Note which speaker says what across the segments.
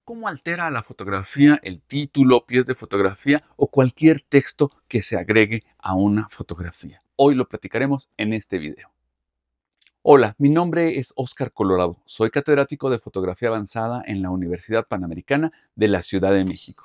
Speaker 1: ¿Cómo altera a la fotografía el título, pies de fotografía o cualquier texto que se agregue a una fotografía? Hoy lo platicaremos en este video. Hola, mi nombre es Óscar Colorado. Soy catedrático de fotografía avanzada en la Universidad Panamericana de la Ciudad de México.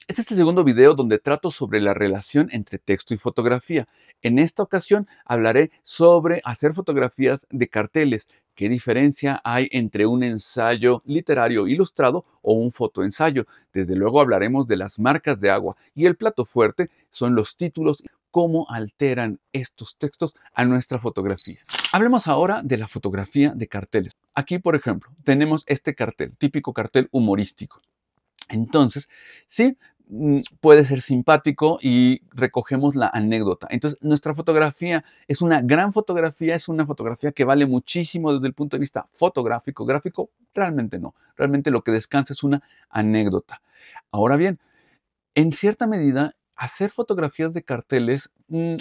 Speaker 1: Este es el segundo video donde trato sobre la relación entre texto y fotografía. En esta ocasión hablaré sobre hacer fotografías de carteles. ¿Qué diferencia hay entre un ensayo literario ilustrado o un fotoensayo? Desde luego hablaremos de las marcas de agua y el plato fuerte son los títulos, cómo alteran estos textos a nuestra fotografía. Hablemos ahora de la fotografía de carteles. Aquí, por ejemplo, tenemos este cartel, típico cartel humorístico. Entonces, sí, puede ser simpático y recogemos la anécdota. Entonces, nuestra fotografía es una gran fotografía, es una fotografía que vale muchísimo desde el punto de vista fotográfico. Gráfico, realmente no. Realmente lo que descansa es una anécdota. Ahora bien, en cierta medida, hacer fotografías de carteles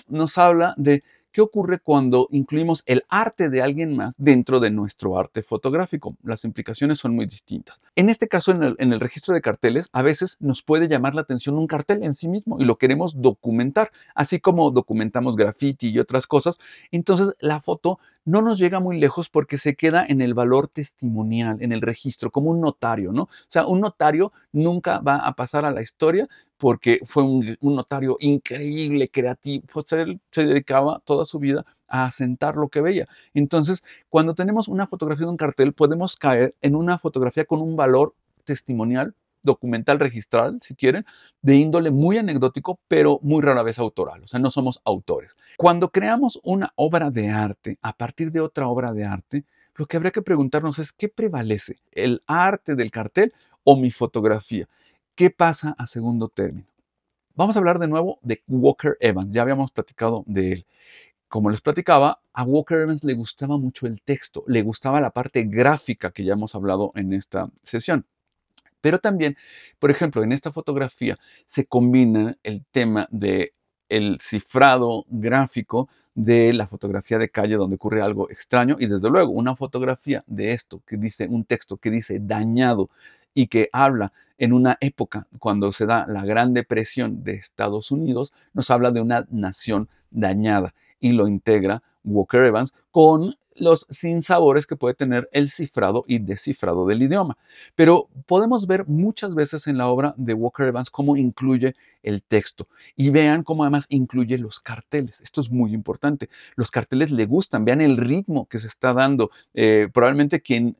Speaker 1: nos habla de qué ocurre cuando incluimos el arte de alguien más dentro de nuestro arte fotográfico. Las implicaciones son muy distintas. En este caso, en el registro de carteles, a veces nos puede llamar la atención un cartel en sí mismo y lo queremos documentar, así como documentamos graffiti y otras cosas. Entonces, la foto no nos llega muy lejos porque se queda en el valor testimonial, en el registro, como un notario, ¿no? O sea, un notario nunca va a pasar a la historia porque fue un notario increíble, creativo, pues él se dedicaba toda su vida a asentar lo que veía. Entonces, cuando tenemos una fotografía de un cartel, podemos caer en una fotografía con un valor testimonial, documental, registral, si quieren, de índole muy anecdótico, pero muy rara vez autoral. O sea, no somos autores. Cuando creamos una obra de arte a partir de otra obra de arte, lo que habría que preguntarnos es, ¿qué prevalece? ¿El arte del cartel o mi fotografía? ¿Qué pasa a segundo término? Vamos a hablar de nuevo de Walker Evans. Ya habíamos platicado de él. Como les platicaba, a Walker Evans le gustaba mucho el texto, le gustaba la parte gráfica que ya hemos hablado en esta sesión. Pero también, por ejemplo, en esta fotografía se combina el tema de el cifrado gráfico de la fotografía de calle donde ocurre algo extraño y desde luego una fotografía de esto que dice un texto que dice dañado y que habla en una época cuando se da la Gran Depresión de Estados Unidos, nos habla de una nación dañada y lo integra Walker Evans con los sinsabores que puede tener el cifrado y descifrado del idioma. Pero podemos ver muchas veces en la obra de Walker Evans cómo incluye el texto. Y vean cómo además incluye los carteles. Esto es muy importante. Los carteles le gustan. Vean el ritmo que se está dando. Probablemente quien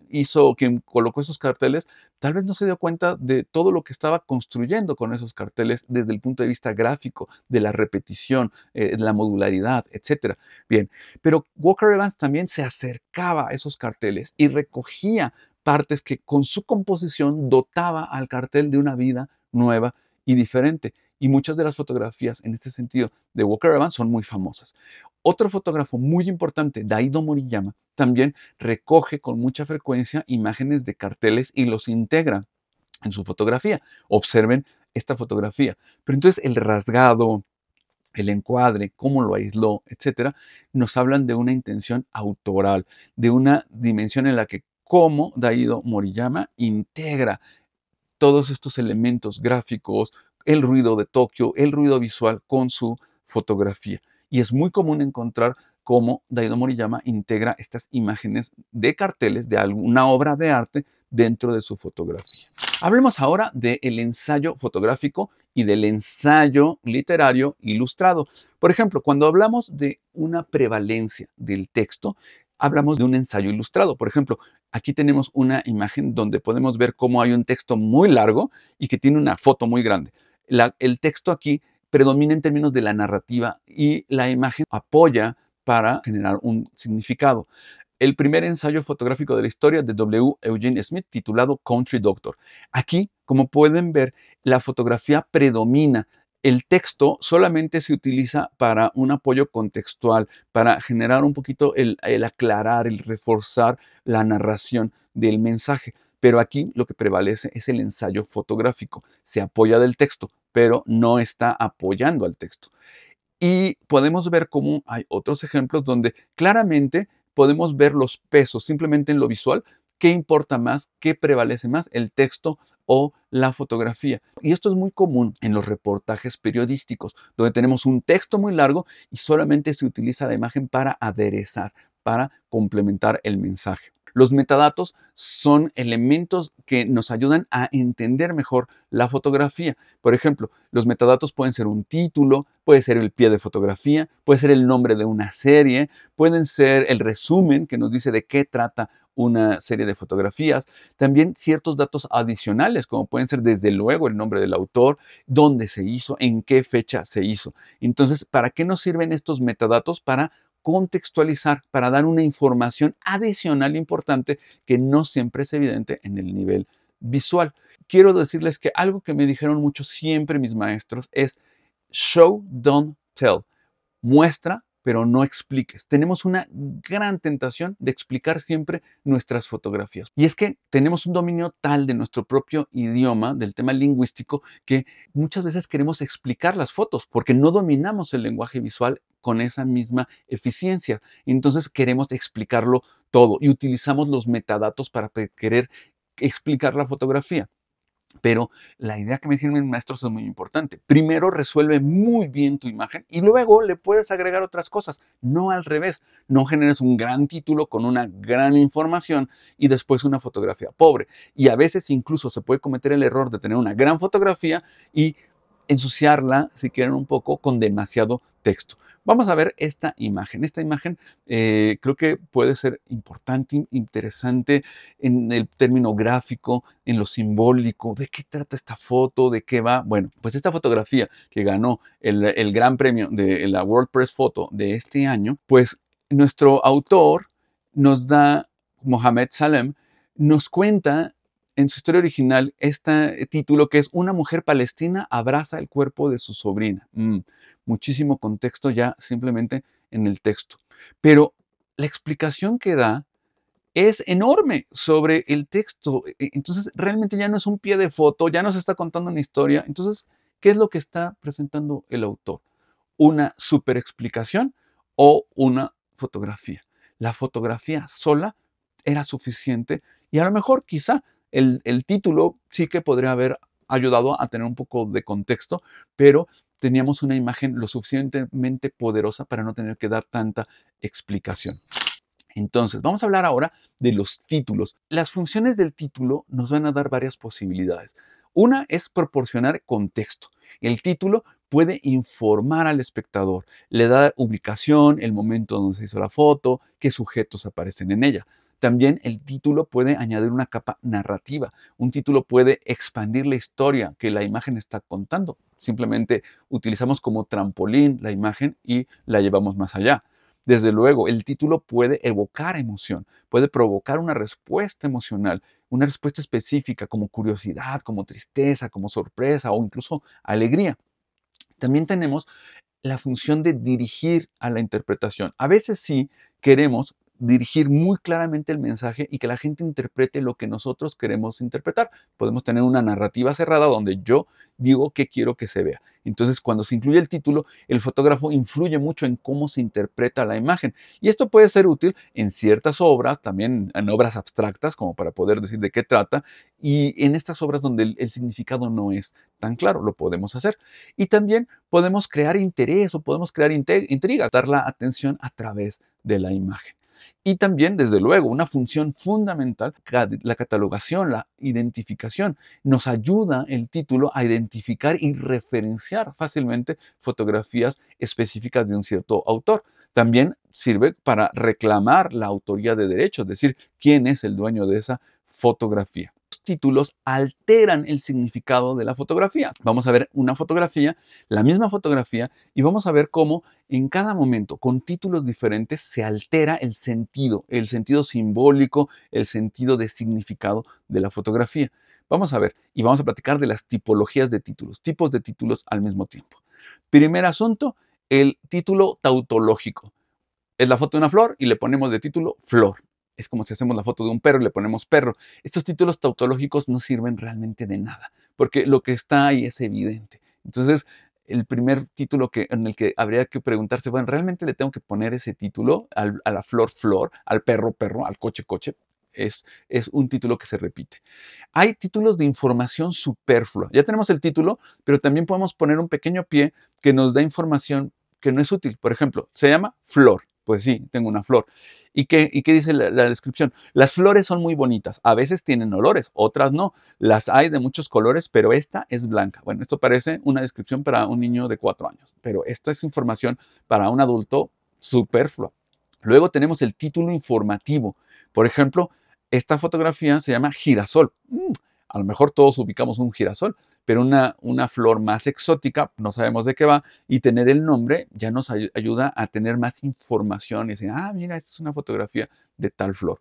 Speaker 1: colocó esos carteles, tal vez no se dio cuenta de todo lo que estaba construyendo con esos carteles desde el punto de vista gráfico, de la repetición, de la modularidad, etc. Bien, pero Walker Evans también se acercaba a esos carteles y recogía partes que con su composición dotaba al cartel de una vida nueva y diferente. Y muchas de las fotografías en este sentido de Walker Evans son muy famosas. Otro fotógrafo muy importante, Daido Moriyama, también recoge con mucha frecuencia imágenes de carteles y los integra en su fotografía. Observen esta fotografía. Pero entonces el rasgado, el encuadre, cómo lo aisló, etcétera, nos hablan de una intención autoral, de una dimensión en la que cómo Daido Moriyama integra todos estos elementos gráficos, el ruido de Tokio, el ruido visual con su fotografía. Y es muy común encontrar cómo Daido Moriyama integra estas imágenes de carteles de alguna obra de arte dentro de su fotografía. Hablemos ahora del ensayo fotográfico y del ensayo literario ilustrado. Por ejemplo, cuando hablamos de una prevalencia del texto, hablamos de un ensayo ilustrado. Por ejemplo, aquí tenemos una imagen donde podemos ver cómo hay un texto muy largo y que tiene una foto muy grande. El texto aquí predomina en términos de la narrativa y la imagen apoya para generar un significado. El primer ensayo fotográfico de la historia de W. Eugene Smith titulado Country Doctor. Aquí, como pueden ver, la fotografía predomina. El texto solamente se utiliza para un apoyo contextual, para generar un poquito el aclarar, el reforzar la narración del mensaje. Pero aquí lo que prevalece es el ensayo fotográfico. Se apoya del texto, pero no está apoyando al texto. Y podemos ver cómo hay otros ejemplos donde claramente podemos ver los pesos simplemente en lo visual ¿Qué importa más? ¿Qué prevalece más? ¿El texto o la fotografía? Y esto es muy común en los reportajes periodísticos, donde tenemos un texto muy largo y solamente se utiliza la imagen para aderezar, para complementar el mensaje. Los metadatos son elementos que nos ayudan a entender mejor la fotografía. Por ejemplo, los metadatos pueden ser un título, puede ser el pie de fotografía, puede ser el nombre de una serie, pueden ser el resumen que nos dice de qué trata una serie de fotografías. También ciertos datos adicionales, como pueden ser desde luego el nombre del autor, dónde se hizo, en qué fecha se hizo. Entonces, ¿para qué nos sirven estos metadatos? Para contextualizar, para dar una información adicional importante que no siempre es evidente en el nivel visual. Quiero decirles que algo que me dijeron mucho siempre mis maestros es show, don't tell. Muestra, pero no expliques. Tenemos una gran tentación de explicar siempre nuestras fotografías. Y es que tenemos un dominio tal de nuestro propio idioma, del tema lingüístico, que muchas veces queremos explicar las fotos porque no dominamos el lenguaje visual con esa misma eficiencia. Entonces queremos explicarlo todo y utilizamos los metadatos para querer explicar la fotografía. Pero la idea que me dicen mis maestros es muy importante. Primero resuelve muy bien tu imagen y luego le puedes agregar otras cosas. No al revés. No generes un gran título con una gran información y después una fotografía pobre. Y a veces incluso se puede cometer el error de tener una gran fotografía y ensuciarla, si quieren, un poco con demasiado texto. Vamos a ver esta imagen. Esta imagen creo que puede ser importante, interesante en el término gráfico, en lo simbólico. ¿De qué trata esta foto? ¿De qué va? Bueno, pues esta fotografía que ganó el gran premio de la World Press Photo de este año, pues nuestro autor nos da, Mohamed Salem, nos cuenta en su historia original este título que es Una mujer palestina abraza el cuerpo de su sobrina. Muchísimo contexto ya simplemente en el texto. Pero la explicación que da es enorme sobre el texto. Entonces, realmente ya no es un pie de foto, ya nos está contando una historia. Entonces, ¿qué es lo que está presentando el autor? ¿Una super explicación o una fotografía? La fotografía sola era suficiente y a lo mejor quizá el título sí que podría haber ayudado a tener un poco de contexto, pero teníamos una imagen lo suficientemente poderosa para no tener que dar tanta explicación. Entonces, vamos a hablar ahora de los títulos. Las funciones del título nos van a dar varias posibilidades. Una es proporcionar contexto. El título puede informar al espectador, le da ubicación, el momento donde se hizo la foto, qué sujetos aparecen en ella. También el título puede añadir una capa narrativa. Un título puede expandir la historia que la imagen está contando. Simplemente utilizamos como trampolín la imagen y la llevamos más allá. Desde luego, el título puede evocar emoción, puede provocar una respuesta emocional, una respuesta específica como curiosidad, como tristeza, como sorpresa o incluso alegría. También tenemos la función de dirigir a la interpretación. A veces sí queremos dirigir muy claramente el mensaje y que la gente interprete lo que nosotros queremos interpretar. Podemos tener una narrativa cerrada donde yo digo qué quiero que se vea. Entonces, cuando se incluye el título, el fotógrafo influye mucho en cómo se interpreta la imagen. Y esto puede ser útil en ciertas obras, también en obras abstractas, como para poder decir de qué trata. Y en estas obras donde el significado no es tan claro, lo podemos hacer. Y también podemos crear interés o podemos crear intriga, dar la atención a través de la imagen. Y también, desde luego, una función fundamental, la catalogación, la identificación. Nos ayuda el título a identificar y referenciar fácilmente fotografías específicas de un cierto autor. También sirve para reclamar la autoría de derechos, es decir, quién es el dueño de esa fotografía. Los títulos alteran el significado de la fotografía. Vamos a ver una fotografía, la misma fotografía, y vamos a ver cómo en cada momento, con títulos diferentes, se altera el sentido simbólico, el sentido de significado de la fotografía. Vamos a ver y vamos a platicar de las tipologías de títulos, tipos de títulos al mismo tiempo. Primer asunto, el título tautológico. Es la foto de una flor y le ponemos de título flor. Es como si hacemos la foto de un perro y le ponemos perro. Estos títulos tautológicos no sirven realmente de nada, porque lo que está ahí es evidente. Entonces, el primer título en el que habría que preguntarse, bueno, ¿realmente le tengo que poner ese título a la flor flor, al perro perro, al coche coche? es un título que se repite. Hay títulos de información superflua. Ya tenemos el título, pero también podemos poner un pequeño pie que nos da información que no es útil. Por ejemplo, se llama flor. Pues sí, tengo una flor. ¿Y qué dice la descripción? Las flores son muy bonitas. A veces tienen olores, otras no. Las hay de muchos colores, pero esta es blanca. Bueno, esto parece una descripción para un niño de 4 años, pero esto es información para un adulto superflua. Luego tenemos el título informativo. Por ejemplo, esta fotografía se llama girasol. A lo mejor todos ubicamos un girasol, pero una flor más exótica, no sabemos de qué va, y tener el nombre ya nos ayuda a tener más información y decir, mira, esta es una fotografía de tal flor.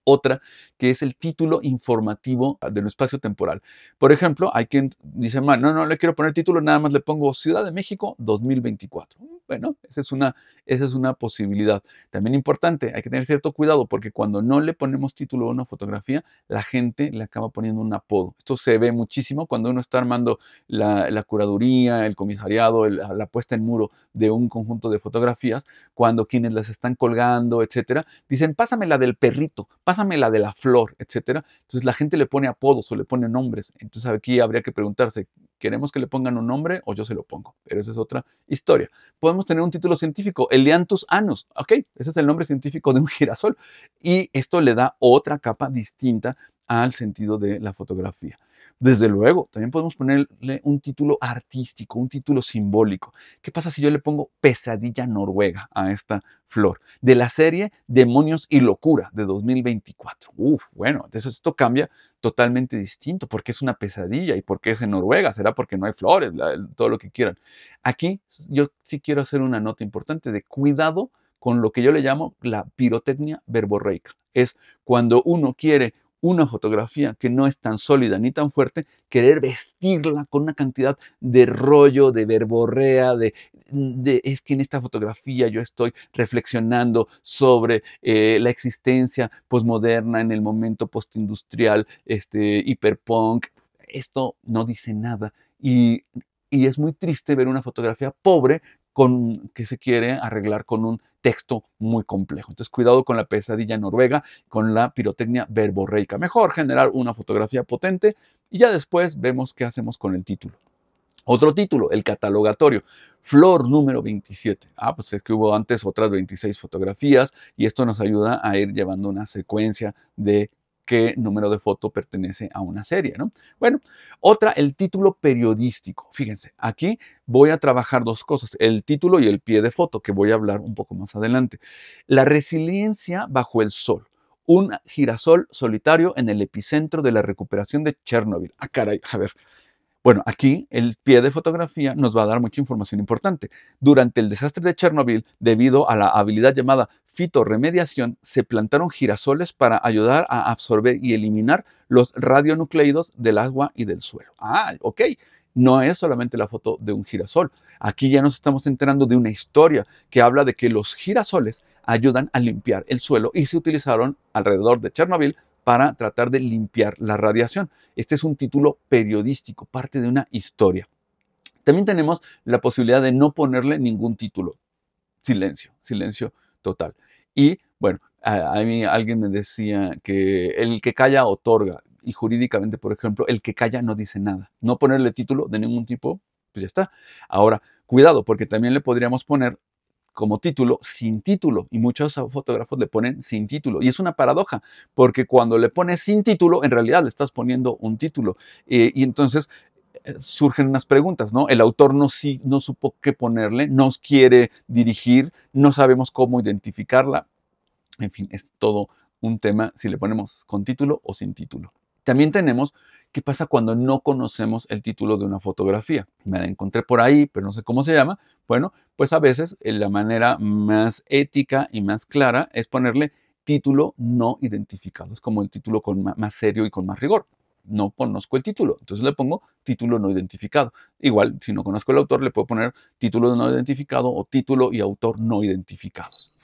Speaker 1: Otra que es el título informativo del espacio temporal. Por ejemplo, hay quien dice, no le quiero poner título, nada más le pongo Ciudad de México 2024. Bueno, esa es una posibilidad. También importante, hay que tener cierto cuidado porque cuando no le ponemos título a una fotografía, la gente le acaba poniendo un apodo. Esto se ve muchísimo cuando uno está armando la curaduría, el comisariado, la puesta en muro de un conjunto de fotografías, cuando quienes las están colgando, etcétera, dicen, pásame la del perrito, pásame la de la flor, etcétera. Entonces la gente le pone apodos o le pone nombres. Entonces aquí habría que preguntarse, ¿queremos que le pongan un nombre o yo se lo pongo? Pero esa es otra historia. Podemos tener un título científico, Elianthus annus. Ok, ese es el nombre científico de un girasol. Y esto le da otra capa distinta al sentido de la fotografía. Desde luego, también podemos ponerle un título artístico, un título simbólico. ¿Qué pasa si yo le pongo Pesadilla Noruega a esta flor? De la serie Demonios y Locura de 2024. Bueno, entonces esto cambia totalmente distinto, porque es una pesadilla y porque es en Noruega, será porque no hay flores, todo lo que quieran. Aquí yo sí quiero hacer una nota importante de cuidado con lo que yo le llamo la pirotecnia verborreica. Es cuando uno quiere una fotografía que no es tan sólida ni tan fuerte, querer vestirla con una cantidad de rollo, de verborrea, es que en esta fotografía yo estoy reflexionando sobre la existencia posmoderna en el momento postindustrial, hiperpunk. Esto no dice nada y es muy triste ver una fotografía pobre que se quiere arreglar con un texto muy complejo. Entonces, cuidado con la pesadilla noruega, con la pirotecnia verborreica. Mejor generar una fotografía potente y ya después vemos qué hacemos con el título. Otro título, el catalogatorio. Flor número 27. Pues es que hubo antes otras 26 fotografías y esto nos ayuda a ir llevando una secuencia de qué número de foto pertenece a una serie, ¿no? Bueno, otra, el título periodístico. Fíjense, aquí voy a trabajar dos cosas, el título y el pie de foto, que voy a hablar un poco más adelante. La resiliencia bajo el sol. Un girasol solitario en el epicentro de la recuperación de Chernobyl. Caray, a ver. Bueno, aquí el pie de fotografía nos va a dar mucha información importante. Durante el desastre de Chernobyl, debido a la habilidad llamada fitorremediación, se plantaron girasoles para ayudar a absorber y eliminar los radionucleidos del agua y del suelo. Ok. No es solamente la foto de un girasol. Aquí ya nos estamos enterando de una historia que habla de que los girasoles ayudan a limpiar el suelo y se utilizaron alrededor de Chernobyl para tratar de limpiar la radiación. Este es un título periodístico, parte de una historia. También tenemos la posibilidad de no ponerle ningún título. Silencio total. Y bueno, a mí alguien me decía que el que calla otorga. Y jurídicamente, por ejemplo, el que calla no dice nada. No ponerle título de ningún tipo, pues ya está. Ahora, cuidado, porque también le podríamos poner como título sin título y muchos fotógrafos le ponen sin título y es una paradoja porque cuando le pones sin título en realidad le estás poniendo un título y entonces surgen unas preguntas, ¿no? El autor no supo qué ponerle, nos quiere dirigir, no sabemos cómo identificarla, en fin, es todo un tema si le ponemos con título o sin título. También tenemos qué pasa cuando no conocemos el título de una fotografía. Me la encontré por ahí, pero no sé cómo se llama. Bueno, pues a veces la manera más ética y más clara es ponerle título no identificado. Es como el título más serio y con más rigor. No conozco el título, entonces le pongo título no identificado. Igual, si no conozco el autor, le puedo poner título no identificado o título y autor no identificados.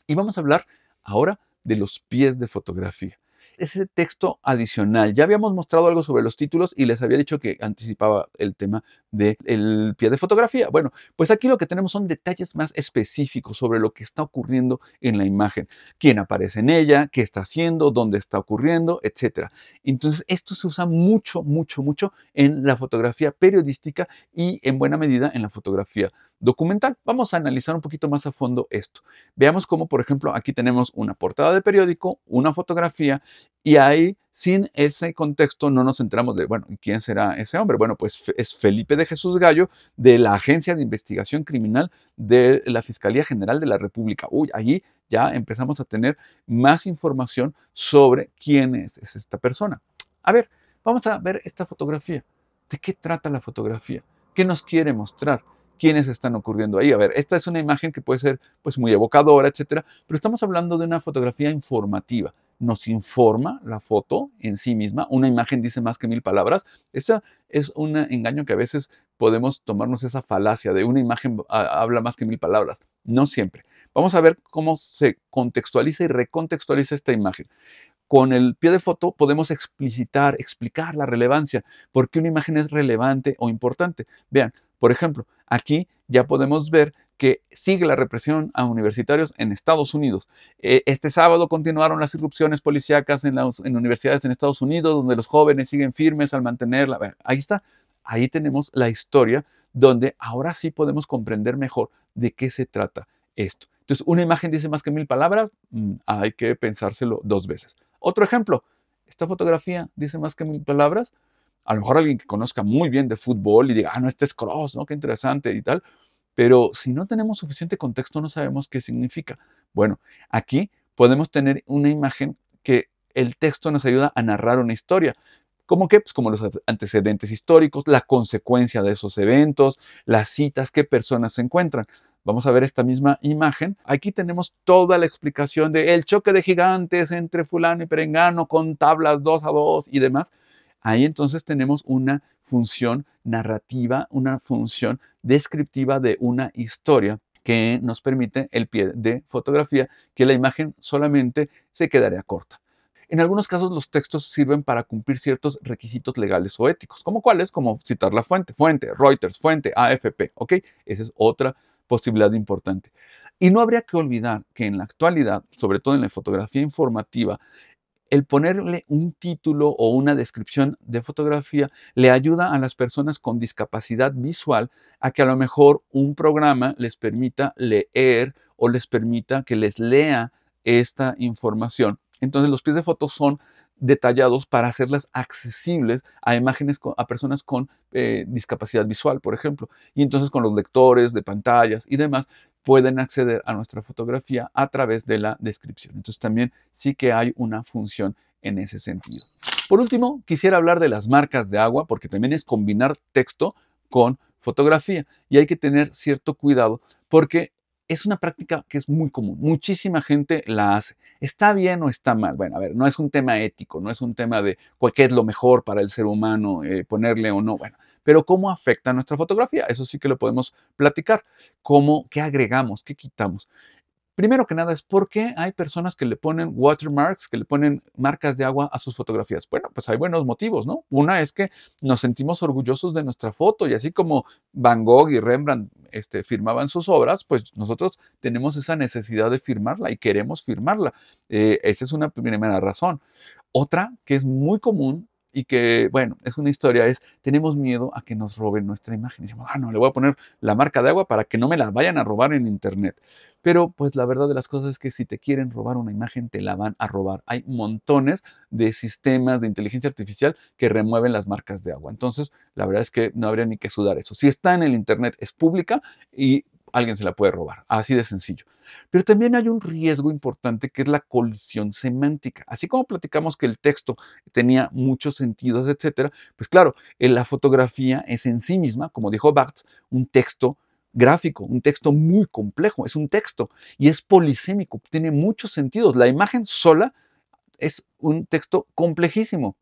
Speaker 1: Y vamos a hablar ahora de los pies de fotografía. ese texto adicional. Ya habíamos mostrado algo sobre los títulos y les había dicho que anticipaba el tema del pie de fotografía. Bueno, pues aquí lo que tenemos son detalles más específicos sobre lo que está ocurriendo en la imagen. Quién aparece en ella, qué está haciendo, dónde está ocurriendo, etcétera. Entonces, esto se usa mucho, mucho, mucho en la fotografía periodística y en buena medida en la fotografía documental. Vamos a analizar un poquito más a fondo esto. Veamos cómo, por ejemplo, aquí tenemos una portada de periódico, una fotografía, y ahí, sin ese contexto, no nos enteramos de, bueno, ¿quién será ese hombre? Bueno, pues es Felipe de Jesús Gallo, de la Agencia de Investigación Criminal de la Fiscalía General de la República. Uy, allí ya empezamos a tener más información sobre quién es esta persona. A ver, vamos a ver esta fotografía. ¿De qué trata la fotografía? ¿Qué nos quiere mostrar? ¿Quiénes están ocurriendo ahí? A ver, esta es una imagen que puede ser pues muy evocadora, etcétera, pero estamos hablando de una fotografía informativa. Nos informa la foto en sí misma. Una imagen dice más que 1000 palabras. Ese es un engaño que a veces podemos tomarnos esa falacia de una imagen habla más que 1000 palabras. No siempre. Vamos a ver cómo se contextualiza y recontextualiza esta imagen. Con el pie de foto podemos explicar la relevancia, por qué una imagen es relevante o importante. Vean, por ejemplo, aquí ya podemos ver que sigue la represión a universitarios en Estados Unidos. Este sábado continuaron las irrupciones policíacas en universidades en Estados Unidos, donde los jóvenes siguen firmes al mantenerla. Ahí está, ahí tenemos la historia donde ahora sí podemos comprender mejor de qué se trata esto. Entonces, una imagen dice más que 1000 palabras, hay que pensárselo 2 veces. Otro ejemplo, esta fotografía dice más que 1000 palabras. A lo mejor alguien que conozca muy bien de fútbol y diga, no, este es Kroos, ¿no? Qué interesante y tal. Pero si no tenemos suficiente contexto, no sabemos qué significa. Bueno, aquí podemos tener una imagen que el texto nos ayuda a narrar una historia. ¿Cómo qué? Pues como los antecedentes históricos, la consecuencia de esos eventos, las citas, qué personas se encuentran. Vamos a ver esta misma imagen. Aquí tenemos toda la explicación de el choque de gigantes entre fulano y perengano con tablas 2 a 2 y demás. Ahí entonces tenemos una función narrativa, una función descriptiva de una historia que nos permite el pie de fotografía, que la imagen solamente se quedaría corta. En algunos casos los textos sirven para cumplir ciertos requisitos legales o éticos, como cuáles, como citar la fuente Reuters, fuente AFP, ¿ok? Esa es otra posibilidad importante. Y no habría que olvidar que en la actualidad, sobre todo en la fotografía informativa, el ponerle un título o una descripción de fotografía le ayuda a las personas con discapacidad visual a que a lo mejor un programa les permita leer o les permita que les lea esta información. Entonces los pies de foto son detallados para hacerlas accesibles a imágenes, a personas con discapacidad visual, por ejemplo. Y entonces con los lectores de pantallas y demás pueden acceder a nuestra fotografía a través de la descripción. Entonces también sí que hay una función en ese sentido. Por último, quisiera hablar de las marcas de agua, porque también es combinar texto con fotografía y hay que tener cierto cuidado porque es una práctica que es muy común. Muchísima gente la hace. ¿Está bien o está mal? Bueno, a ver, no es un tema ético, no es un tema de qué es lo mejor para el ser humano, ponerle o no. Bueno, pero ¿cómo afecta nuestra fotografía? Eso sí que lo podemos platicar. ¿Cómo, qué agregamos, qué quitamos? Primero que nada es por qué hay personas que le ponen watermarks, que le ponen marcas de agua a sus fotografías. Bueno, pues hay buenos motivos, ¿no? Una es que nos sentimos orgullosos de nuestra foto y así como Van Gogh y Rembrandt firmaban sus obras, pues nosotros tenemos esa necesidad de firmarla y queremos firmarla. Esa es una primera razón. Otra que es muy común y que, bueno, es una historia, es tenemos miedo a que nos roben nuestra imagen. Decimos, no, le voy a poner la marca de agua para que no me la vayan a robar en internet. Pero pues la verdad de las cosas es que si te quieren robar una imagen, te la van a robar. Hay montones de sistemas de inteligencia artificial que remueven las marcas de agua. Entonces, la verdad es que no habría ni que sudar eso. Si está en el internet, es pública y alguien se la puede robar. Así de sencillo. Pero también hay un riesgo importante que es la colisión semántica. Así como platicamos que el texto tenía muchos sentidos, etcétera, pues claro, la fotografía es en sí misma, como dijo Barthes, un texto gráfico, un texto muy complejo, es un texto y es polisémico, tiene muchos sentidos. La imagen sola es un texto complejísimo.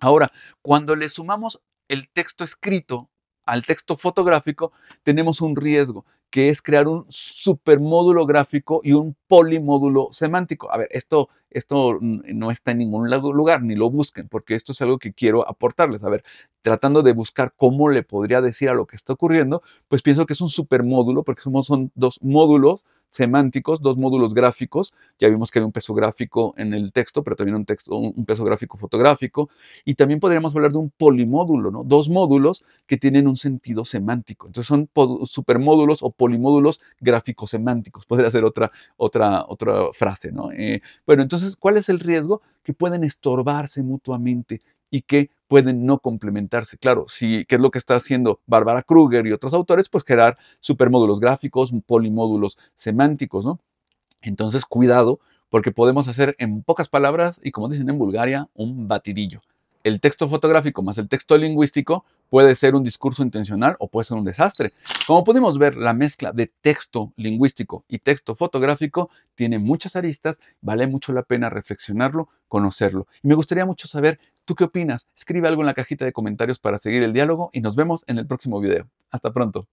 Speaker 1: Ahora, cuando le sumamos el texto escrito al texto fotográfico, tenemos un riesgo, que es crear un supermódulo gráfico y un polimódulo semántico. A ver, esto no está en ningún lugar, ni lo busquen, porque esto es algo que quiero aportarles. A ver, tratando de buscar cómo le podría decir a lo que está ocurriendo, pues pienso que es un supermódulo, porque son dos módulos semánticos, dos módulos gráficos. Ya vimos que hay un peso gráfico en el texto, pero también un peso gráfico fotográfico. Y también podríamos hablar de un polimódulo, ¿no? Dos módulos que tienen un sentido semántico. Entonces son supermódulos o polimódulos gráficos semánticos. Podría ser otra frase, ¿no? Bueno, entonces, ¿cuál es el riesgo? Que pueden estorbarse mutuamente y que pueden no complementarse. Claro, ¿qué es lo que está haciendo Barbara Kruger y otros autores? Pues crear supermódulos gráficos, polimódulos semánticos, ¿no? Entonces, cuidado, porque podemos hacer en pocas palabras y como dicen en Bulgaria, un batidillo. El texto fotográfico más el texto lingüístico puede ser un discurso intencional o puede ser un desastre. Como pudimos ver, la mezcla de texto lingüístico y texto fotográfico tiene muchas aristas, vale mucho la pena reflexionarlo, conocerlo. Y me gustaría mucho saber, ¿tú qué opinas? Escribe algo en la cajita de comentarios para seguir el diálogo y nos vemos en el próximo video. Hasta pronto.